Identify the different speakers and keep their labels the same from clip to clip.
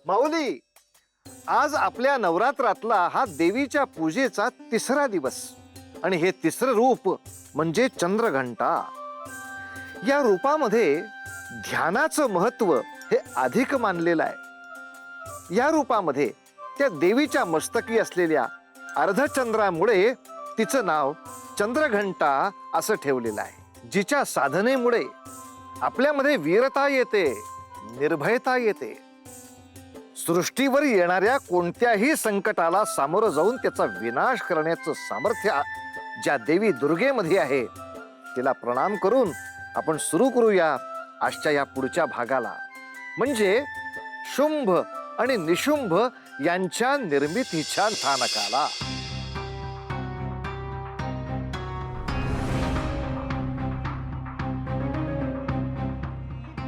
Speaker 1: माऊली, आज आपल्या नवरात्रातला हा देवीच्या पूजेचा तिसरा दिवस आणि हे तिसरं रूप म्हणजे चंद्रघंटा. या रूपामध्ये ध्यानाचं महत्व हे अधिक मानलेलं आहे. या रूपामध्ये त्या देवीच्या मस्तकी असलेल्या अर्धचंद्रामुळे तिचं नाव चंद्रघंटा असं ठेवलेलं आहे. जिच्या साधनेमुळे आपल्यामध्ये वीरता येते, निर्भयता येते. सृष्टीवर येणाऱ्या कोणत्याही संकटाला सामोरं जाऊन त्याचा विनाश करण्याचं सामर्थ्य ज्या देवी दुर्गेमध्ये आहे, तिला प्रणाम करून आपण सुरू करूया आजच्या या पुढच्या भागाला, म्हणजे शुंभ आणि निशुंभ यांच्या निर्मितीच्या स्थानकाला.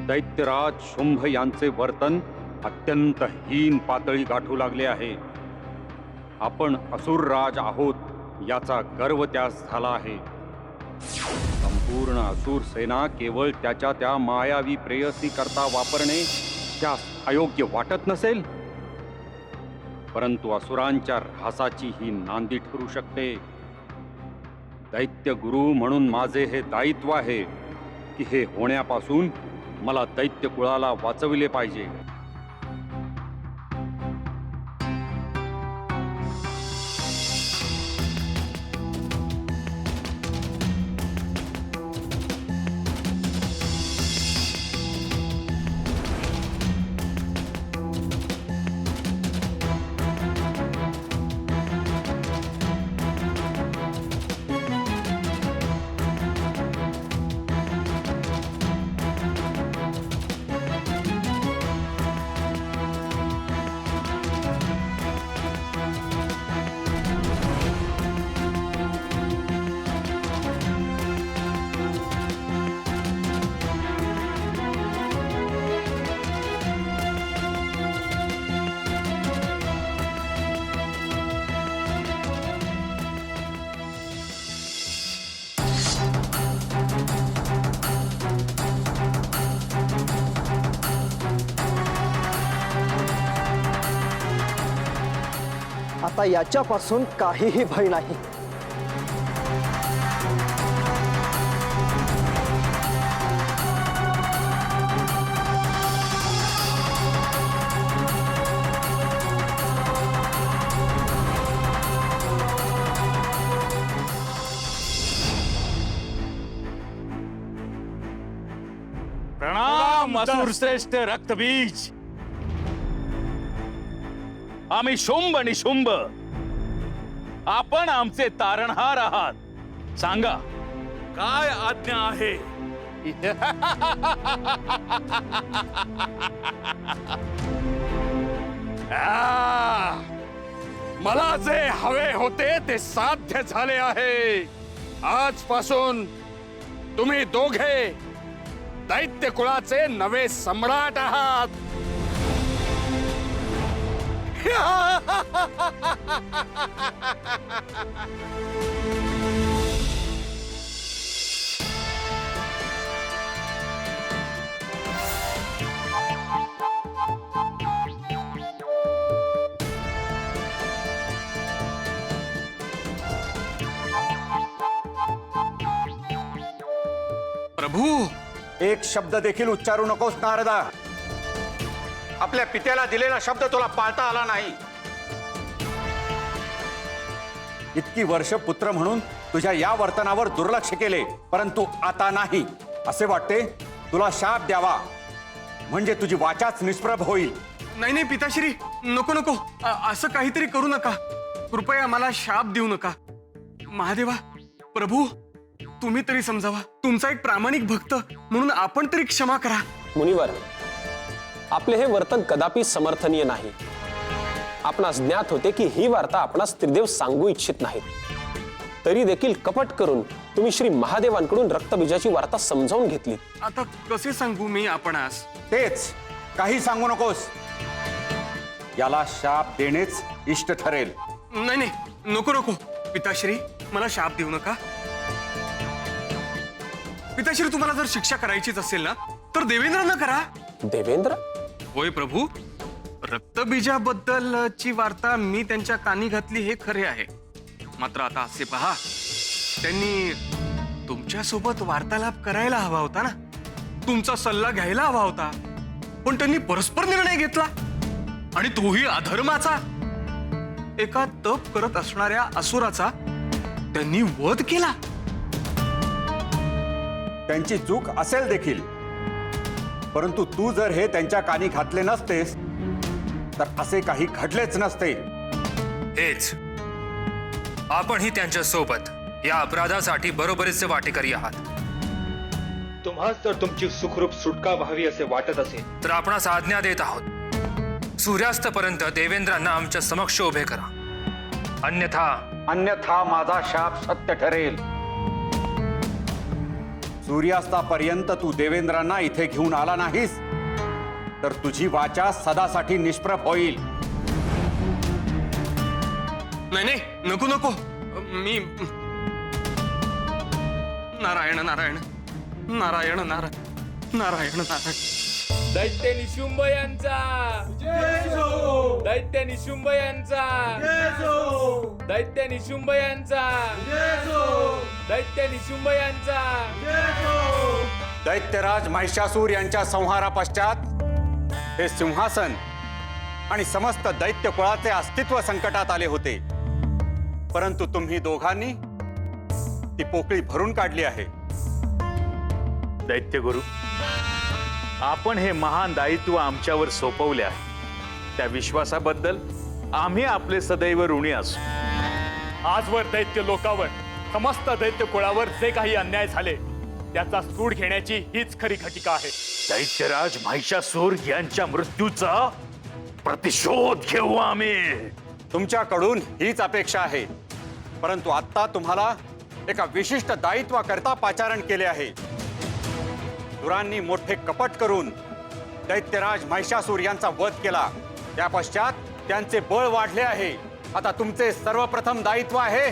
Speaker 2: दैत्यराज शुंभ यांचे वर्तन अत्यंत हीन पातळी गाठू लागले आहे. आपण असुरराज आहोत याचा गर्व त्यास झाला आहे. संपूर्ण असुर सेना केवळ त्याच्या त्या मायावी प्रेयसी करता वापरणे त्यास अयोग्य वाटत नसेल, परंतु असुरांच्या ऱ्हासाची ही नांदी ठरू शकते. दैत्य गुरु म्हणून माझे हे दायित्व आहे की हे होण्यापासून मला दैत्य कुळाला वाचविले पाहिजे.
Speaker 3: आता याच्यापासून काहीही भय नाही.
Speaker 4: प्रणाम असुर श्रेष्ठ रक्तबीज. आम्ही शुंभ आणि शुंभ, आपण आमचे तारणहार आहात. सांगा, काय आज्ञा आहे? मला जे हवे होते ते साध्य झाले आहे. आजपासून तुम्ही दोघे दैत्य कुळाचे नवे सम्राट आहात.
Speaker 5: प्रभू, एक शब्द देखील उच्चारू नकोस नारदा. आपल्या पित्याला दिलेला शब्द तुला पाळता आला नाही. इतकी वर्ष पुत्र म्हणून तुझ्या या वर्तनावर दुर्लक्ष केले, परंतु आता नाही. असे वाटते तुला शाप द्यावा म्हणजे तुझी वाचाच निष्प्रभ होईल.
Speaker 6: नाही नाही पिताश्री, नको नको, असं काहीतरी करू नका. कृपया मला शाप देऊ नका. महादेवा, प्रभू, तुम्ही तरी समजावा. तुमचा एक प्रामाणिक भक्त म्हणून आपण तरी क्षमा करा.
Speaker 7: मुनिवर, आपले हे वर्तन कदापि समर्थनीय नाही. आपणास ज्ञात होते की ही वार्ता आपणास त्रिदेव सांगू इच्छित नाहीत, तरी देखील कपट करून तुम्ही श्री महादेवांकडून रक्तबीजाची वार्ता समजावून घेतली.
Speaker 6: आता कसे सांगू मी आपणास?
Speaker 5: तेच, काही सांगू नकोस. याला शाप देणेच इष्ट ठरेल.
Speaker 6: नाही नाही, नको नको पिताश्री, मला शाप देऊ नका. पिताश्री, तुम्हाला जर शिक्षा करायचीच असेल ना, तर देवेंद्रांना करा.
Speaker 7: देवेंद्र?
Speaker 6: होय प्रभू, रक्तबीजाबद्दलची वार्ता मी त्यांच्या कानी घातली हे खरे आहे. मात्र आता असे पहा, त्यांनी तुमच्यासोबत वार्तालाप करायला हवा होता ना, तुमचा सल्ला घ्यायला हवा होता. पण त्यांनी परस्पर निर्णय घेतला आणि तोही अधर्माचा. एका तप करत असणाऱ्या असुराचा त्यांनी वध केला.
Speaker 5: त्यांची चूक असेल देखील, परंतु तू जर हे त्यांच्या कानी घातले नसतेस तर असे काही घडलेच नसते.
Speaker 8: हेच आपणही त्यांच्या सोबत या अपराधासाठी बरोबरीचे वाटेकरी आहात.
Speaker 9: तुम्हाच जर तुमची सुखरूप सुटका व्हावी असे वाटत असेल
Speaker 8: तर आपणास आज्ञा देत आहोत, सूर्यास्तापर्यंत देवेंद्रांना आमच्या समक्ष उभे करा.
Speaker 5: अन्यथा माझा शाप सत्य ठरेल. सूर्यास्तापर्यंत तू देवेंद्रांना इथे घेऊन आला नाहीस तर तुझी वाचा सदासाठी निष्प्रभ होईल.
Speaker 6: नाही नाही, नको नको. मी नारायण नारायण नारायण नारायण नारायण नारायण.
Speaker 9: दैत्य निशुंभ यांचा दैत्य निशुंभ यांचा दैत्य निशुंभ यांचा दैत्य निशुंभ यांचा.
Speaker 5: दैत्यराज महिषासूर यांच्या संहारापश्चात हे सिंहासन आणि समस्त दैत्य कुळाचे अस्तित्व संकटात आले होते. परंतु तुम्ही दोघांनी ती पोकळी भरून काढली आहे.
Speaker 10: दैत्यगुरु, आपण हे महान दायित्व आमच्यावर सोपवले आहे. त्या विश्वासाबद्दल आम्ही आपले सदैव ऋणी असू. आजवर दैत्य लोकावर, समस्त दैत्य कुळावर जे काही अन्याय झाले त्याचा सूड घेण्याची हीच खरी घटिका आहे. दैत्यराज महिषासूर यांच्या मृत्यूचा प्रतिशोध घेऊ आम्ही.
Speaker 5: तुमच्याकडून हीच अपेक्षा आहे. परंतु आता तुम्हाला एका विशिष्ट दायित्वाकरता पाचारण केले आहे. सुरांनी मोठे कपट करून दैत्यराज महिषासूर यांचा वध केला. त्या पश्चात त्यांचे बळ वाढले आहे. आता तुमचे सर्वप्रथम दायित्व आहे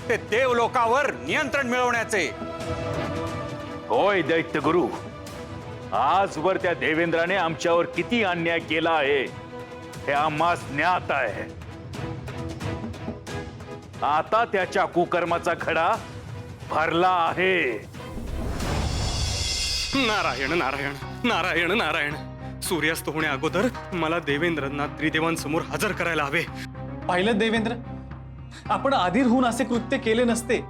Speaker 5: ते देवलोकावर नियंत्रण मिळवण्याचे.
Speaker 10: होय दैत्यगुरु, आजवर त्या देवेंद्राने आमच्यावर किती अन्याय केला आहे हे आम्हास ज्ञात आहे. आता त्याच्या कुकर्माचा खडा भरला आहे.
Speaker 6: नारायण नारायण नारायण नारायण. सूर्यास्त होण्या अगोदर मला देवेंद्रांना त्रिदेवांसमोर हजर करायला हवे.
Speaker 11: पाहिलं देवेंद्र, आपण आधीर होऊन असे कृत्य केले नसते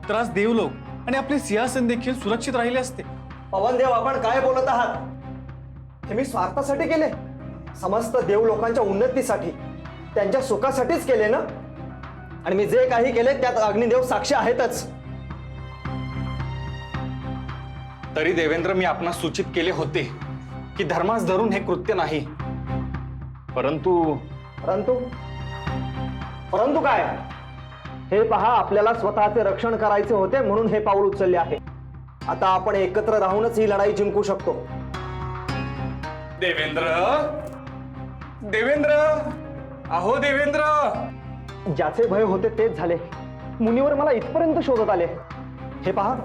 Speaker 11: तर आज देवलोक आणि आपले सिंहासन देखील सुरक्षित राहिले असते.
Speaker 3: पवनदेव, आपण काय बोलत आहात? हे मी स्वार्थासाठी केले? समस्त देव लोकांच्या उन्नतीसाठी, त्यांच्या सुखासाठीच केले ना. आणि मी जे काही केले त्यात अग्निदेव साक्षी आहेतच.
Speaker 6: तरी देवेंद्र, मी आपणास सूचित केले होते की धर्मास धरून हे कृत्य नाही. परंतु
Speaker 3: परंतु परंतु काय? हे पहा, आपल्याला स्वतःचे रक्षण करायचे होते म्हणून हे पाऊल उचलले आहे. आता आपण एकत्र राहूनच ही लढाई जिंकू शकतो.
Speaker 6: देवेंद्र, देवेंद्र, अहो देवेंद्र.
Speaker 3: ज्याचे भय होते तेच झाले. मुनिवर मला इथपर्यंत शोधत आले. हे पहा,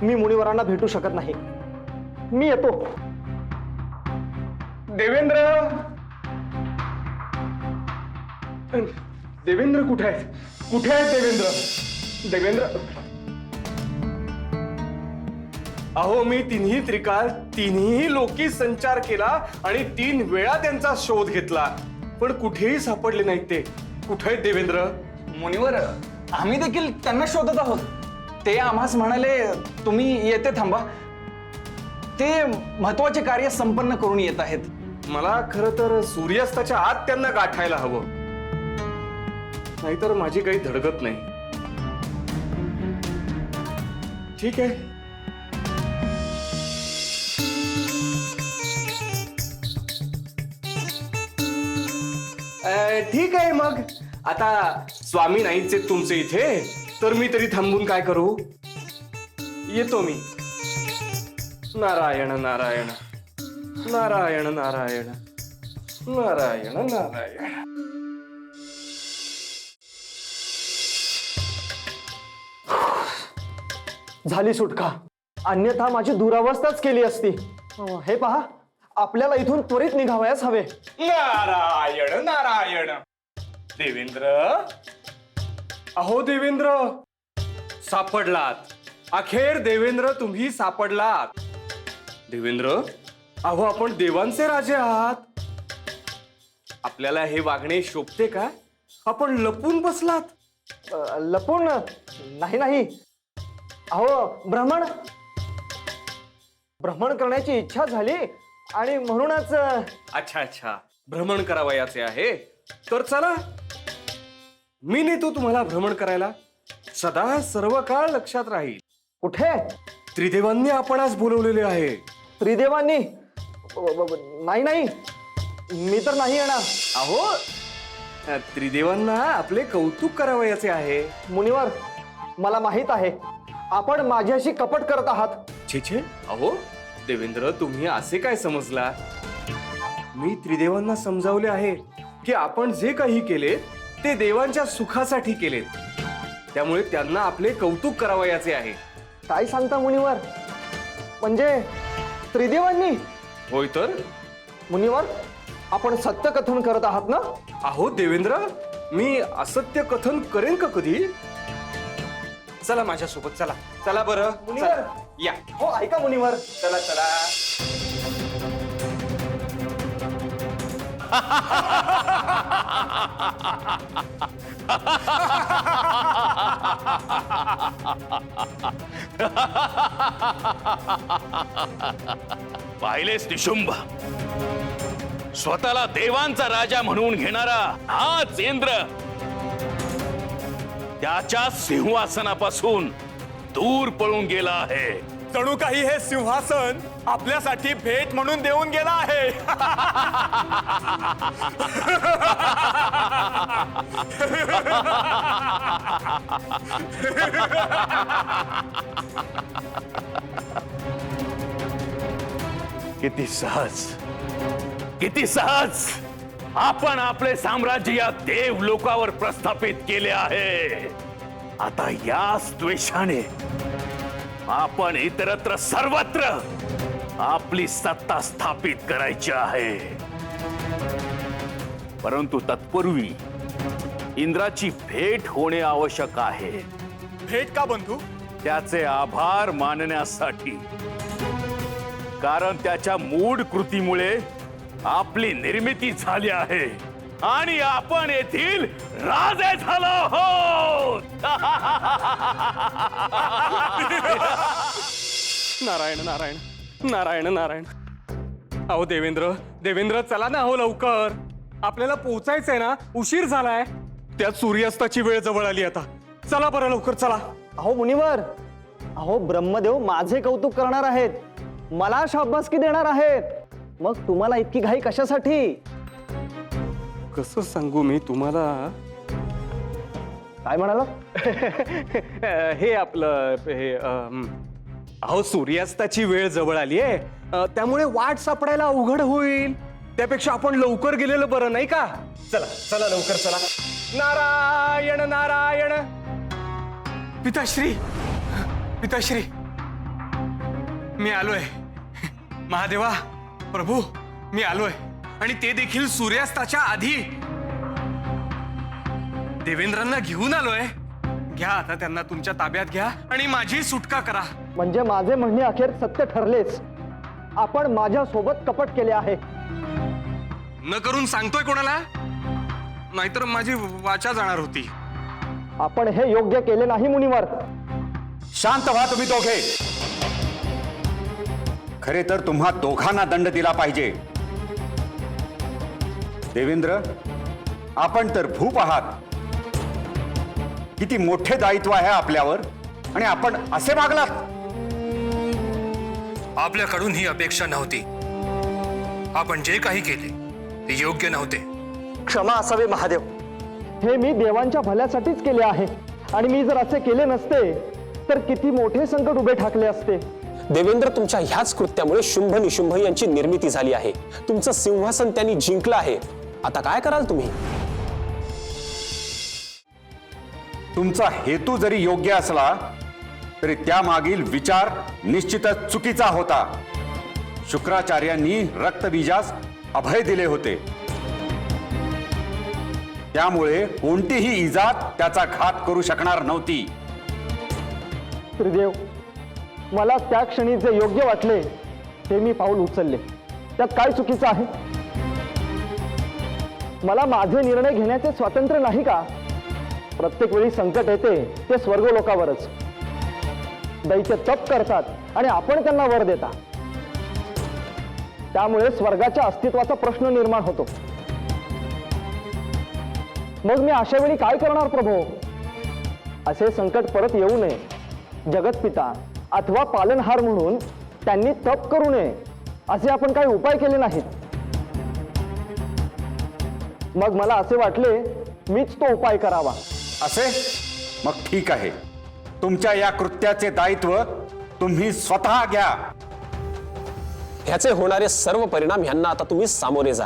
Speaker 3: मी मुनिवरांना भेटू शकत नाही. मी येतो.
Speaker 6: देवेंद्र, देवेंद्र कुठे आहेत? कुठे आहेत देवेंद्र? देवेंद्र, अहो मी तिन्ही त्रिकाल तिन्ही लोकी संचार केला आणि 3 वेळा त्यांचा शोध घेतला, पण कुठेही सापडले नाहीत ते. कुठे आहेत देवेंद्र?
Speaker 11: मुनिवर, आम्ही देखील त्यांना शोधत आहोत. ते आम्हास म्हणाले तुम्ही येथे थांबा, ते महत्वाचे कार्य संपन्न करून येत आहेत.
Speaker 6: मला खरं तर सूर्यास्ताच्या आत त्यांना गाठायला हवं, नाहीतर माझी काही धडगत नाही. ठीक आहे. ठीक आहे, मग आता स्वामी नाहीच आहेत तुमचे इथे, तर मी तरी थांबून काय करू? येतो मी. नारायण नारायण नारायण नारायण नारायण नारायण.
Speaker 3: झाली सुटका, अन्यथा माझी दुरावस्थाच केली असती. हे पहा, आपल्याला इथून त्वरित निघावयास हवे.
Speaker 6: नारायण नारायण. देवेंद्र, अहो देवेंद्र, सापडलात. अखेर देवेंद्र तुम्ही सापडलात. देवेंद्र, अहो आपण देवांचे राजे आहात. आपल्याला हे वागणे शोभते का? आपण लपून बसलात.
Speaker 3: लपून नाही नाही. अहो भ्रमण करण्याची इच्छा झाली आणि म्हणूनच.
Speaker 6: अच्छा अच्छा, भ्रमण करावयाचे आहे. तर चला, मी नेतो तुम्हाला भ्रमण करायला. सदा सर्व काळ लक्षात राहील.
Speaker 3: कुठे?
Speaker 6: त्रिदेवांनी आपण आज बोलवलेले आहे.
Speaker 3: त्रिदेवांनी? नाही नाही, मी तर नाही येणार.
Speaker 6: अहो, त्रिदेवांना आपले कौतुक करावयाचे आहे.
Speaker 3: मुनिवर, मला माहित आहे आपण माझ्याशी कपट करत आहात.
Speaker 6: छे छे, अहो देवेंद्र, तुम्ही असे काय समजला? मी त्रिदेवांना समजावले आहे की आपण जे काही केले ते देवांच्या सुखासाठी केलेत. त्यामुळे त्यांना आपले कौतुक करावयाचे आहे.
Speaker 3: काय सांगता मुनिवर? म्हणजे त्रिदेवांनी?
Speaker 6: होय तर.
Speaker 3: मुनिवर, आपण सत्य कथन करत आहात ना?
Speaker 6: अहो देवेंद्र, मी असत्य कथन करेन का कधी? चला माझ्यासोबत, चला चला बरं.
Speaker 3: मुनिवर,
Speaker 6: चला. या.
Speaker 3: हो ऐका मुनिवर.
Speaker 6: चला चला.
Speaker 4: पाहिलेस निशुंभ, स्वतःला देवांचा राजा म्हणून घेणारा हाच इंद्र त्याच्या सिंहासनापासून दूर पळून गेला आहे.
Speaker 6: जणू काही हे सिंहासन आपल्यासाठी भेट म्हणून देऊन गेला आहे.
Speaker 4: किती सहज, किती सहज आपण आपले साम्राज्य या देव लोकावर प्रस्थापित केले आहे. आता याच द्वेषाने आपण इतरत्र सर्वत्र आपली सत्ता स्थापित करायची आहे. परंतु तत्पूर्वी इंद्राची भेट होणे आवश्यक आहे.
Speaker 6: भेट का बंधू?
Speaker 4: त्याचे आभार मानण्यासाठी. कारण त्याच्या मूढ कृतीमुळे आपली निर्मिती झाली आहे आणि आपण येथील राजे झालो आहोत.
Speaker 6: नारायण नारायण नारायण नारायण. अहो देवेंद्र, देवेंद्र चला ना, हो लवकर. आपल्याला पोहोचायचंय ना, उशीर झालाय. त्यात सूर्यास्ताची वेळ जवळ आली आता. चला बरं लवकर, चला.
Speaker 3: अहो मुनिवर, अहो ब्रह्मदेव माझे कौतुक करणार आहेत, मला शाबासकी देणार आहेत. मग तुम्हाला इतकी घाई कशासाठी?
Speaker 6: कसं सांगू मी तुम्हाला?
Speaker 3: काय म्हणाला?
Speaker 6: हे आपलं हे अहो सूर्यास्ताची वेळ जवळ आली आहे, त्यामुळे वाट सापडायला अवघड होईल. त्यापेक्षा आपण लवकर गेलेलं बरं, नाही का? चला चला लवकर चला. नारायण नारायण. पिताश्री, पिताश्री, मी आलोय. महादेवा, प्रभू, मी आलोय. आणि ते देखील सूर्यास्ताच्या आधी. देवेंद्रांना घेऊन आलोय. घ्या आता त्यांना तुमच्या ताब्यात घ्या आणि माझी सुटका करा.
Speaker 3: म्हणजे माझे म्हणणे अखेर सत्य ठरलेच. आपण माझ्या सोबत कपट केले आहे.
Speaker 6: न करून सांगतोय कोणाला? नाहीतर माझी वाचा जाणार होती.
Speaker 3: आपण हे योग्य केले नाही मुनिवर.
Speaker 5: शांत व्हा तुम्ही दोघे. खरे तर तुम्हा दोघांना दंड दिला पाहिजे. देवेंद्र, आपण तर भूप आहात. किती मोठे दायित्व आहे आपल्यावर आणि आपण असे वागलात.
Speaker 8: आपल्याकडून ही अपेक्षा नव्हती. आपण जे काही केले ते योग्य नव्हते.
Speaker 3: क्षमा असावे महादेव. हे मी देवांच्या भल्यासाठीच केले आहे आणि मी जर असे केले नसते तर किती मोठे संकट उभे ठाकले असते.
Speaker 7: देवेंद्र, तुमच्या ह्याच कृत्यामुळे शुंभ निशुंभ यांची निर्मिती झाली आहे. तुमचं सिंहासन त्यांनी जिंकलं आहे. आता काय कराल तुम्ही?
Speaker 5: तुमचा हेतू जरी योग्य असला तरी त्यामागील विचार निश्चितच चुकीचा होता. शुक्राचार्यांनी रक्तबीजास अभय दिले होते. त्यामुळे कोणतीही इजा त्याचा घात करू शकणार नव्हती.
Speaker 3: त्रिदेव, मला त्या क्षणी जे योग्य वाटले ते मी पाऊल उचलले. त्यात काय चुकीचं आहे? मला माझे निर्णय घेण्याचे स्वातंत्र्य नाही का? प्रत्येक वेळी संकट येते ते स्वर्ग लोकावरच. दैत्य तप करतात आणि आपण त्यांना वर देता. त्यामुळे स्वर्गाच्या अस्तित्वाचा प्रश्न निर्माण होतो. मग मी अशा वेळी काय करणार प्रभो? असे संकट परत येऊ नये. जगतपिता अथवा पालनहार म्हणून त्यांनी तप करू नये असे आपण काही उपाय केले नाहीत. मग मला असे वाटले मीच तो उपाय करावा.
Speaker 5: असे? मग ठीक आहे. तुमच्या या कृत्याचे दायित्व तुम्ही स्वतः घ्या.
Speaker 7: ह्याचे होणारे सर्व परिणाम ह्यांना आता तुम्ही सामोरे जा.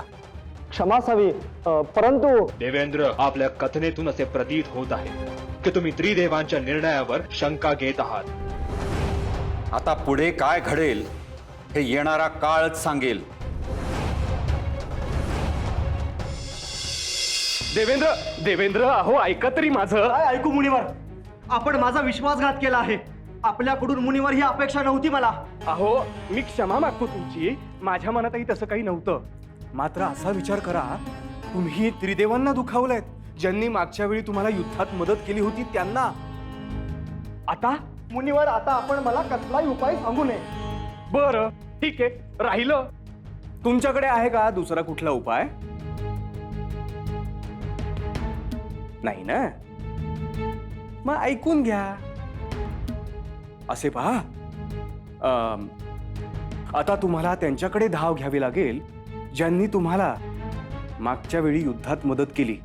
Speaker 3: क्षमासावी, परंतु
Speaker 9: देवेंद्र, आपल्या कथनेतून असे प्रतीत होत आहे की तुम्ही त्रिदेवांच्या निर्णयावर शंका घेत आहात.
Speaker 5: आता पुढे काय घडेल हे येणारा काळच सांगेल.
Speaker 6: देवेंद्र, देवेंद्र, अहो ऐका तरी माझं.
Speaker 3: काय ऐकू मुनिवर? आपण माझा विश्वासघात केला आहे. आपल्याकडून मुनिवर ही अपेक्षा नव्हती मला.
Speaker 6: अहो, मी क्षमा मागतो तुमची. माझ्या मनातही तसं काही नव्हतं. मात्र असा विचार करा, तुम्ही त्रिदेवांना दुखावलंय, ज्यांनी मागच्या वेळी तुम्हाला युद्धात मदत केली होती त्यांना. आता
Speaker 3: मुनिवर, आता आपण मला कसलाही उपाय सांगू नये.
Speaker 6: बरं, ठीक आहे, राहिलं. तुमच्याकडे आहे का दुसरा कुठला उपाय? नाही ना? मग ऐकून घ्या. असे पहा, आता तुम्हाला त्यांच्याकडे धाव घ्यावी लागेल ज्यांनी तुम्हाला मागच्या वेळी युद्धात मदत केली,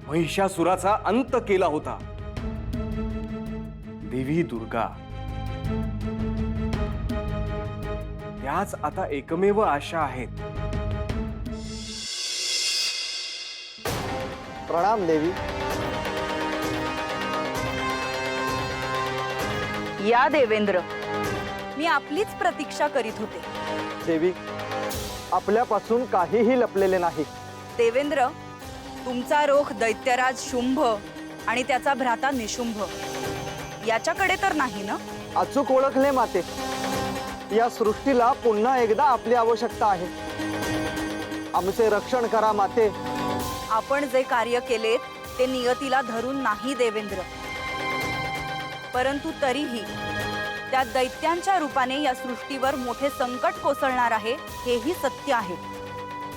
Speaker 6: महिषासुराचा अंत केला होता. देवी दुर्गा. त्याच आता एकमेव आशा आहेत.
Speaker 3: प्रणाम देवी.
Speaker 12: या देवेंद्र, मी आपलीच प्रतीक्षा करीत होते.
Speaker 3: देवी, आपल्यापासून काहीही लपलेले नाही.
Speaker 12: देवेंद्र, तुमचा रोख दैत्यराज शुंभ आणि त्याचा भ्राता निशुंभ याच्याकडे तर नाही ना?
Speaker 3: अचूक ओळखले माते. या सृष्टीला पुन्हा एकदा आपली आवश्यकता आहे. आमचे रक्षण करा माते.
Speaker 12: आपण जे कार्य केलेत ते नियतीला धरून नाही देवेंद्र, परंतु तरीही त्या दैत्यांच्या रूपाने या सृष्टीवर मोठे संकट कोसळणार आहे हेही सत्य आहे.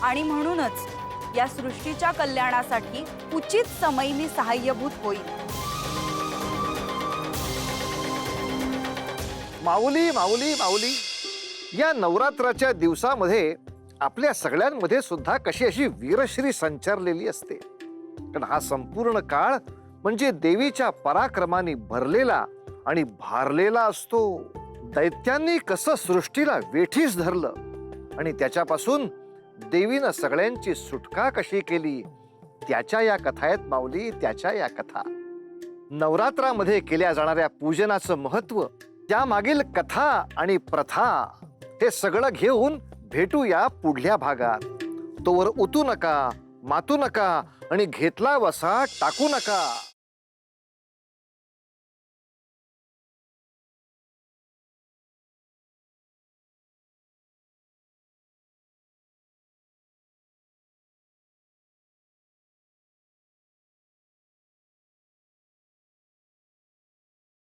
Speaker 12: आणि म्हणूनच या सृष्टीच्या कल्याणासाठी उचित समय मी सहाय्यभूत होईल.
Speaker 1: माऊली माऊली माऊली, या नवरात्राच्या दिवसामध्ये आपल्या सगळ्यांमध्ये सुद्धा कशी अशी वीरश्री संचारलेली असते. कारण हा संपूर्ण काळ म्हणजे देवीच्या पराक्रमाने भरलेला आणि भारलेला असतो. दैत्यांनी कसं सृष्टीला वेठीस धरलं आणि त्याच्यापासून देवीनं सगळ्यांची सुटका कशी केली त्याच्या या कथा आहेत माऊली, त्याच्या या कथा. नवरात्रामध्ये केल्या जाणाऱ्या पूजनाचं महत्व, त्यामागील कथा आणि प्रथा हे सगळं घेऊन भेटूया पुढल्या भागात. तोवर उतू नका, मातू नका आणि घेतला वसा टाकू नका.